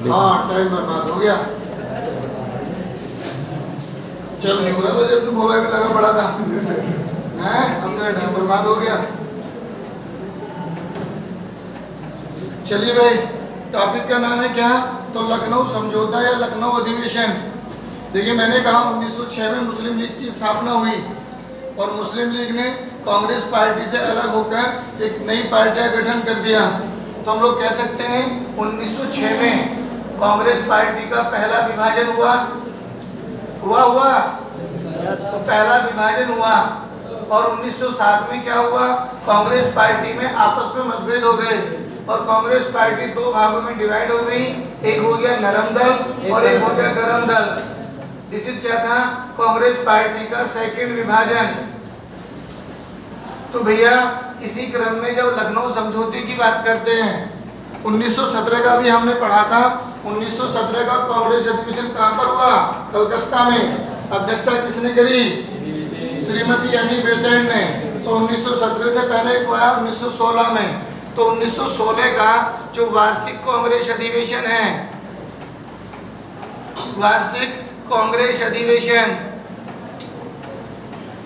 हाँ टाइम बर्बाद हो गया। चल नहीं हो रहा था जब तू मोबाइल में लगा पड़ा था, हैं अब तेरा टाइम बर्बाद हो गया। चलिए भाई, टॉपिक का नाम है क्या? तो लखनऊ समझौता या लखनऊ अधिवेशन। देखिए मैंने कहा 1906 में मुस्लिम लीग की स्थापना हुई और मुस्लिम लीग ने कांग्रेस पार्टी से अलग होकर एक नई पार्टी का गठन कर दिया। तो हम लोग कह सकते हैं 1906 में कांग्रेस पार्टी का पहला विभाजन हुआ। तो पहला विभाजन हुआ और 1907 में क्या हुआ? कांग्रेस पार्टी में आपस में मतभेद हो गए और कांग्रेस पार्टी दो भागों में डिवाइड हो गई। एक हो गया नरम दल और एक हो गया गरम दल। दिस इज क्या था? कांग्रेस पार्टी का सेकंड विभाजन। तो भैया इसी क्रम में जब लखनऊ समझौते की बात करते हैं, 1917 का भी हमने पढ़ा था। 1917 का कांग्रेस अधिवेशन कहाँ पर हुआ? कलकत्ता में। अध्यक्षता किसने करी? श्रीमती एनी बेसेंट ने। तो 1917 से पहले हुआ 1916 में। तो 1916 का जो वार्षिक कांग्रेस अधिवेशन है, वार्षिक कांग्रेस अधिवेशन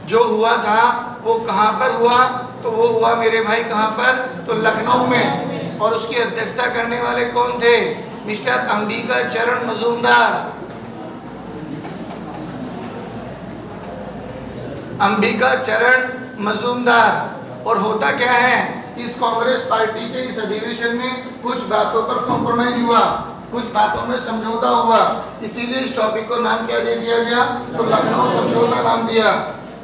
जो हुआ था वो कहाँ पर हुआ? तो वो हुआ मेरे भाई कहाँ पर? तो लखनऊ में। और उसकी अध्यक्षता करने वाले कौन थे? मिस्टर अंबिका चरण मजूमदार। अंबिका चरण मजूमदार। और होता क्या है, इस कांग्रेस पार्टी के इस अधिवेशन में कुछ बातों पर कॉम्प्रोमाइज हुआ, कुछ बातों में समझौता हुआ। इसीलिए इस टॉपिक को नाम क्या दे दिया गया? तो लखनऊ समझौता नाम दिया।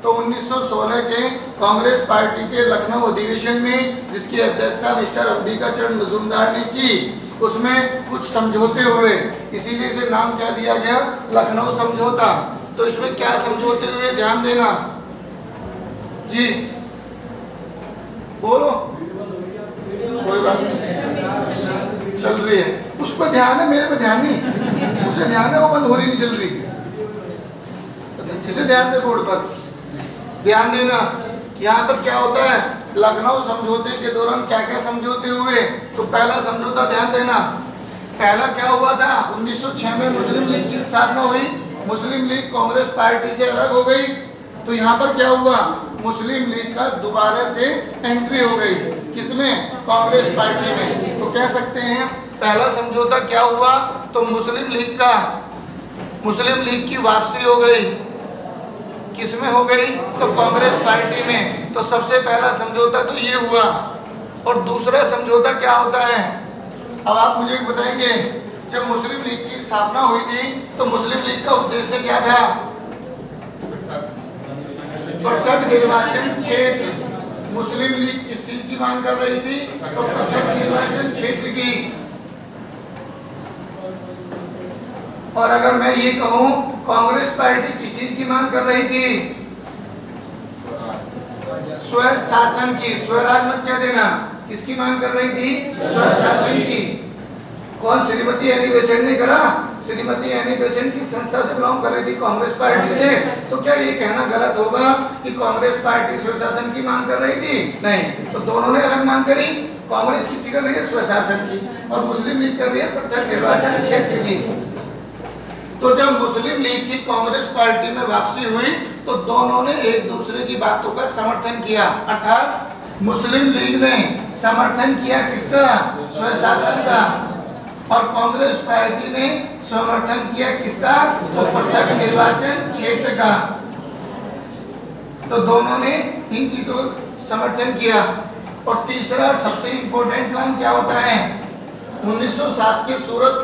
तो 1916 के कांग्रेस पार्टी के लखनऊ अधिवेशन में जिसकी अध्यक्षता मिस्टर अंबिका चरण मजूमदार ने की, उसमें कुछ समझौते हुए, इसीलिए इसे नाम क्या दिया गया? लखनऊ समझौता। तो इसमें क्या समझौते हुए, ध्यान देना जी, बोलो। कोई बात नहीं, चल रही है, उस पर ध्यान है, मेरे पे ध्यान नहीं। उसे ध्यान है, वो बंद हो रही नहीं, चल रही। इसे ध्यान दे, बोर्ड पर ध्यान देना। यहाँ पर क्या होता है? लखनऊ समझौते के दौरान क्या क्या समझौते हुए? तो पहला समझौता ध्यान देना, पहला क्या हुआ था? 1906 में मुस्लिम लीग की स्थापना हुई। मुस्लिम लीग कांग्रेस पार्टी से अलग हो गई। तो यहाँ पर क्या हुआ? मुस्लिम लीग का दोबारा से एंट्री हो गई। किसमें? कांग्रेस पार्टी में। तो कह सकते हैं पहला समझौता क्या हुआ? तो मुस्लिम लीग की वापसी हो गई। किसमें हो गई? तो कांग्रेस पार्टी में। तो सबसे पहला समझौता तो ये हुआ। और दूसरा समझौता क्या होता है? अब आप मुझे बताएंगे, जब मुस्लिम लीग की स्थापना हुई थी तो मुस्लिम लीग का उद्देश्य क्या था? पृथक निर्वाचन क्षेत्र। मुस्लिम लीग किस चीज की मांग कर रही थी? तो पृथक निर्वाचन क्षेत्र की। और अगर मैं ये कहूं कांग्रेस पार्टी किस चीज की मांग कर रही थी? स्वयं शासन की। स्वराज मत क्या देना, किसकी मांग कर रही थी? स्वयं शासन की। कौन? श्रीमती एनी बेसेंट ने करा। श्रीमती एनी बेसेंट की संस्था से बिलोंग कर रही थी, कांग्रेस पार्टी से। तो क्या ये कहना गलत होगा कि कांग्रेस पार्टी स्वशासन की मांग कर रही थी? नहीं। तो दोनों ने अलग मांग करी। कांग्रेस किसी कर रही है स्वशासन की और मुस्लिम लीग कर रही है पृथक निर्वाचन क्षेत्र की। तो जब मुस्लिम लीग की कांग्रेस पार्टी में वापसी हुई तो दोनों ने एक दूसरे की बातों का समर्थन किया। अर्थात मुस्लिम लीग ने समर्थन किया किसका? स्वशासन का। और कांग्रेस पार्टी ने समर्थन किया किसका? तो पृथक निर्वाचन क्षेत्र का। तो दोनों ने इन चीजों को समर्थन किया। और तीसरा और सबसे इंपॉर्टेंट काम क्या होता है? 1907 के सूरत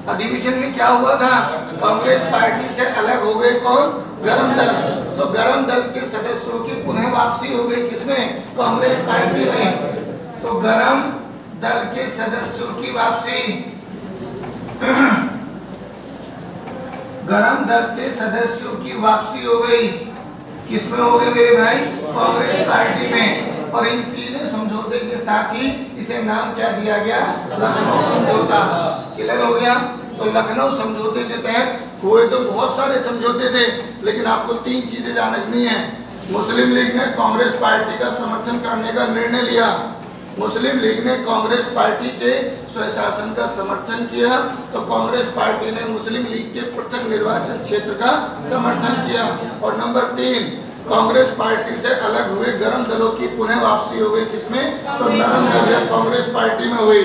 अधिवेशन में क्या हुआ था? कांग्रेस पार्टी से अलग हो गए कौन? गरम दल। तो गरम दल के सदस्यों की पुनः वापसी हो गई किसमें? कांग्रेस पार्टी में। तो गरम दल के सदस्यों की वापसी, गरम दल के सदस्यों की वापसी हो गई। किसमें हो गई मेरे भाई? कांग्रेस पार्टी में। और इन तीनों समझौते के साथ ही इसे नाम क्या दिया गया? लखनऊ समझौता। क्लियर हो गया? तो लखनऊ समझौते के तहत हुए तो बहुत सारे समझौते थे, लेकिन आपको तीन चीजें जान रखनी है। मुस्लिम लीग ने कांग्रेस पार्टी का समर्थन करने का निर्णय लिया। मुस्लिम लीग ने कांग्रेस पार्टी के स्वशासन का समर्थन किया, तो कांग्रेस पार्टी ने मुस्लिम लीग के पृथक निर्वाचन क्षेत्र का समर्थन किया। और नंबर 3, कांग्रेस पार्टी से अलग हुए गरम दलों की पुनः वापसी हो गई किसमें? तो नरम दल या कांग्रेस पार्टी में हुई।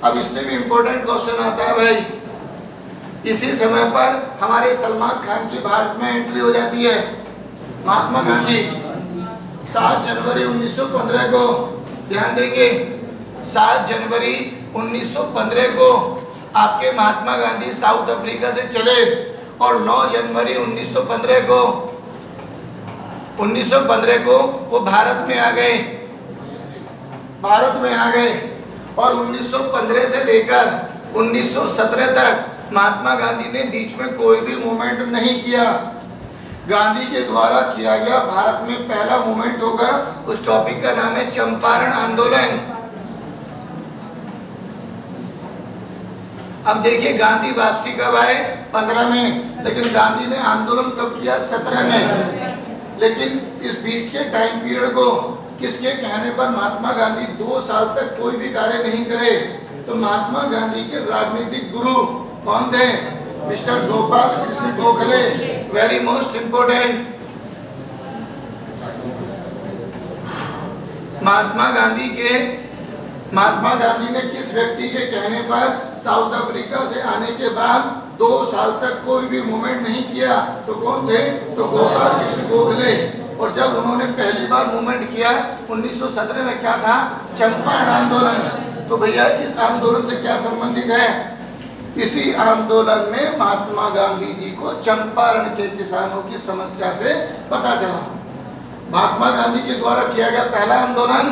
अब इससे भी इंपॉर्टेंट क्वेश्चन आता है भाई, इसी समय पर हमारे सलमान खान की भारत में एंट्री हो जाती है। महात्मा गांधी 7 जनवरी 1915 को, ध्यान देंगे, 7 जनवरी 1915 को आपके महात्मा गांधी साउथ अफ्रीका से चले और 9 जनवरी 1915 को वो भारत में आ गए, और 1915 से लेकर 1917 तक महात्मा गांधी ने बीच में कोई भी मूवमेंट नहीं किया। गांधी के द्वारा किया गया भारत में पहला मूवमेंट होगा, उस टॉपिक का नाम है चंपारण आंदोलन। अब देखिए गांधी वापसी कब आए? 15 में, लेकिन गांधी ने आंदोलन कब किया? 17 में। लेकिन इस बीच के टाइम पीरियड को किसके कहने पर महात्मा गांधी 2 साल तक कोई भी कार्य नहीं करे? तो महात्मा गांधी के राजनीतिक गुरु कौन थे? Mister Gopal Krishna Gokhale, very most important. Mahatma Gandhi ने किस व्यक्ति के कहने पर साउथ अफ्रीका से आने के बाद 2 साल तक कोई भी मूवमेंट नहीं किया? तो कौन थे? तो गोपाल कृष्ण गोखले। और जब उन्होंने पहली बार मूवमेंट किया 1917 में, क्या था? चंपारण आंदोलन। तो भैया इस आंदोलन से क्या संबंधित है? इसी आंदोलन में महात्मा गांधी जी को चंपारण के किसानों की समस्या से पता चला। महात्मा गांधी के द्वारा किया गया पहला आंदोलन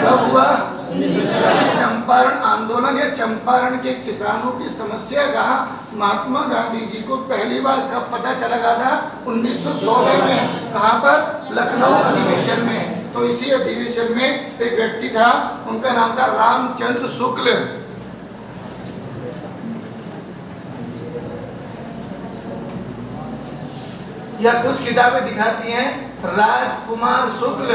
कब हुआ? इस चंपारण आंदोलन या चंपारण के किसानों की समस्या का महात्मा गांधी जी को पहली बार कब पता चला था? 1916 में। कहाँ पर? लखनऊ अधिवेशन में। तो इसी अधिवेशन में एक व्यक्ति था, उनका नाम था रामचंद्र शुक्ल। या कुछ किताबें दिखाती हैं राजकुमार शुक्ल।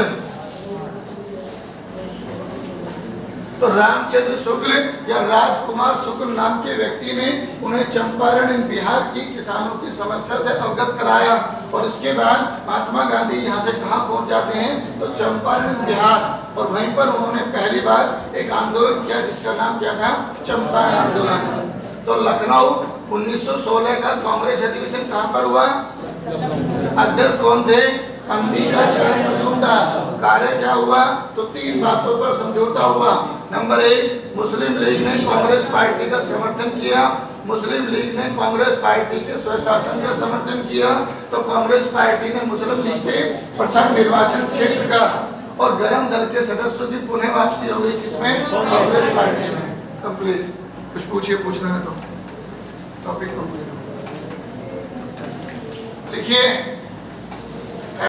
तो रामचंद्र शुक्ल या राजकुमार शुक्ल नाम के व्यक्ति ने उन्हें चंपारण बिहार की किसानों की समस्या से अवगत कराया। और इसके बाद महात्मा गांधी यहाँ से कहाँ पहुँच जाते हैं? तो चंपारण बिहार। और वहीं पर उन्होंने पहली बार एक आंदोलन किया जिसका नाम क्या था? चंपारण आंदोलन। तो लखनऊ 1916 का कांग्रेस अधिवेशन कहाँ पर हुआ? अध्यक्ष कौन थे? अंबिका चरण मजूमदार। कार्य क्या हुआ? तो 3 बातों पर समझौता हुआ। नंबर 1, मुस्लिम लीग ने कांग्रेस पार्टी का समर्थन किया। मुस्लिम लीग ने कांग्रेस पार्टी के स्वशासन का समर्थन किया, तो कांग्रेस पार्टी ने मुस्लिम लीग के पृथक निर्वाचन क्षेत्र का, और गरम दल के सदस्यों की पुनः वापसी हो गई किसमें? कांग्रेस पार्टी में। कंप्लीट। कुछ पूछिए, पूछना है तो टॉपिक कंप्लीट। लिखिए